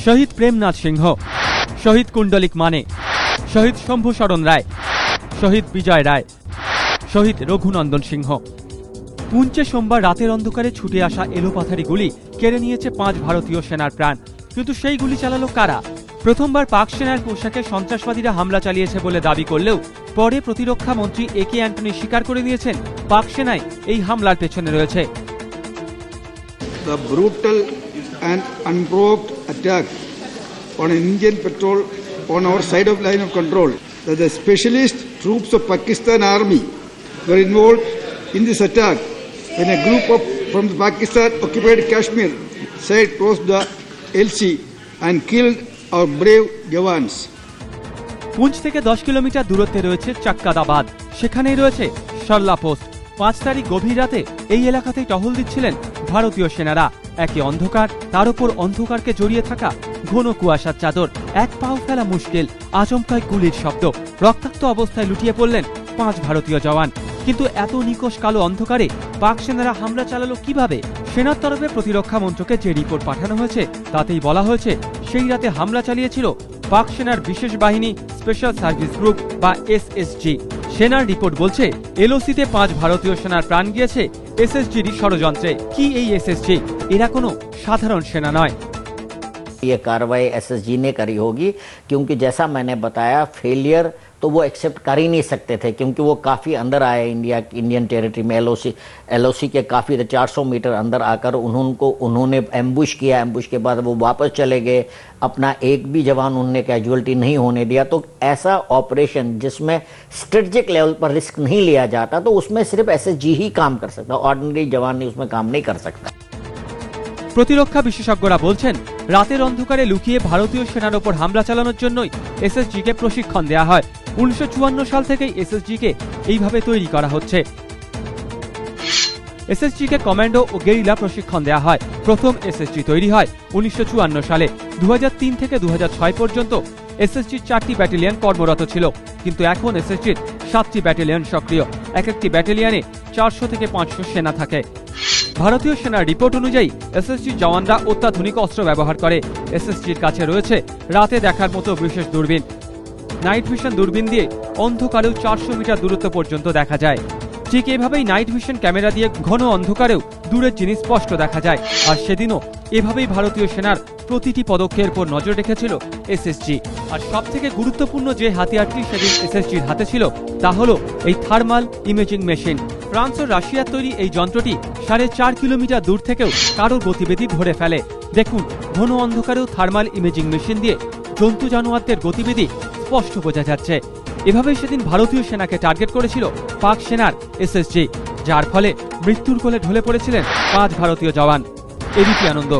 শহীদ প্রেমনাথ সিংহ, শহীদ কুণ্ডলিক মানে, শহীদ শম্ভুশরণ রায়, শহীদ বিজয় রায়, শহীদ রঘুনন্দন সিংহ। পুঞ্চে সোমবার রাতের অন্ধকারে ছুটে আসা এলোপাথারি গুলি কেড়ে নিয়েছে 5 ভারতীয় সেনার প্রাণ। কিন্তু সেই গুলি চালালো কারা? প্রথমবার পাক সেনার পোশাকে সন্ত্রাসবাদীরা হামলা চালিয়েছে বলে দাবি করলেও পরে প্রতিরক্ষা মন্ত্রী একে অ্যান্টনি স্বীকার করে দিয়েছেন পাক সেনাই এই হামলার পেছনে রয়েছে। The brutal and unprovoked attack on an Indian patrol on our side of line of control, that the specialist troops of Pakistan Army were involved in this attack when a group from the Pakistan occupied Kashmir side crossed the LC and killed our brave jawans. Poonch থেকে 10 kilometre দূরত্বে রয়েছে চাক্কাদাবাদ, সেখানেই রয়েছে Sarala post. 5 তারিখ গভীর রাতে এই এলাকাতেই টহল দিচ্ছিলেন ভারতীয় সেনারা। একে অন্ধকার, তার উপর অন্ধকারকে জড়িয়ে থাকা ঘন কুয়াশার চাদর, এক পাও ফেলা মুশকিল, আচমকায় গুলির শব্দ, রক্তাক্ত অবস্থায় লুটিয়ে পড়লেন 5 ভারতীয় জওয়ান। কিন্তু এত নিকষ কালো অন্ধকারে পাক সেনারা হামলা চালালো কিভাবে? সেনার তরফে প্রতিরক্ষা মন্ত্রকে যে রিপোর্ট পাঠানো হয়েছে তাতেই বলা হয়েছে সেই রাতে হামলা চালিয়েছিল পাক সেনার বিশেষ বাহিনী স্পেশাল সার্ভিস গ্রুপ বা এসএসজি। সেনার রিপোর্ট বলছে এলওসিতে 5 ভারতীয় সেনার প্রাণ গিয়েছে এসএসজির ষড়যন্ত্রে। কি এই এসএসজি? এরা কোনো সাধারণ সেনা নয়। ये कार्रवाई एसएसजी ने करी होगी, क्योंकि जैसा मैंने बताया फेलियर तो वो एक्सेप्ट कर ही नहीं सकते थे, क्योंकि वो काफ़ी अंदर आए इंडियन टेरिटरी में। एलओसी के काफ़ी 400 मीटर अंदर आकर उन्होंने एम्बुश किया। एम्बुश के बाद वो वापस चले गए, अपना एक भी जवान उन्होंने कैजुअलिटी नहीं होने दिया। तो ऐसा ऑपरेशन जिसमें स्ट्रेटेजिक लेवल पर रिस्क नहीं लिया जाता, तो उसमें सिर्फ एसएसजी ही काम कर सकता, ऑर्डिनरी जवान नहीं उसमें काम नहीं कर सकता। প্রতিরক্ষা বিশেষজ্ঞরা বলছেন রাতের অন্ধকারে লুকিয়ে ভারতীয় সেনার ওপর হামলা চালানোর জন্যই এসএসজি কে প্রশিক্ষণ দেওয়া হয়। 1954 সাল থেকেই এসএসজি কে এইভাবে তৈরি করা হচ্ছে। এসএসজি কে কমান্ডো ও গেরিলা প্রশিক্ষণ দেওয়া হয়। প্রথম এসএসজি তৈরি হয় 1954 সালে। 2003 থেকে 2006 পর্যন্ত এসএসজির 4টি ব্যাটালিয়ন কর্মরত ছিল, কিন্তু এখন এসএসজির 7টি ব্যাটালিয়ন সক্রিয়। এক একটি ব্যাটালিয়নে 400 থেকে 500 সেনা থাকে। ভারতীয় সেনার রিপোর্ট অনুযায়ী এসএসজির জওয়ানরা অত্যাধুনিক অস্ত্র ব্যবহার করে। এসএসজির কাছে রয়েছে রাতে দেখার মতো বিশেষ দূরবীন, নাইট ভিশন দূরবীন দিয়ে অন্ধকারেও 400 মিটার দূরত্ব পর্যন্ত দেখা যায়। ঠিক এভাবেই নাইট ভিশন ক্যামেরা দিয়ে ঘন অন্ধকারেও দূরের জিনিস স্পষ্ট দেখা যায়। আর সেদিনও এভাবেই ভারতীয় সেনার প্রতিটি পদক্ষেপের উপর নজর রেখেছিল এসএসজি। আর সবথেকে গুরুত্বপূর্ণ যে হাতিয়ারটি সেদিন এসএসজির হাতে ছিল তা হলো এই থার্মাল ইমেজিং মেশিন। ফ্রান্স ও রাশিয়ার তৈরি এই যন্ত্রটি 4.5 কিলোমিটার দূর থেকেও কারোর গতিবিধি ধরে ফেলে। দেখুন, ঘন অন্ধকারেও থার্মাল ইমেজিং মেশিন দিয়ে জন্তু জানোয়ারদের গতিবিধি স্পষ্ট বোঝা যাচ্ছে। এভাবেই সেদিন ভারতীয় সেনাকে টার্গেট করেছিল পাক সেনার এসএসজি, যার ফলে মৃত্যুর কোলে ঢলে পড়েছিলেন 5 ভারতীয় জওয়ান। এবিপি আনন্দ।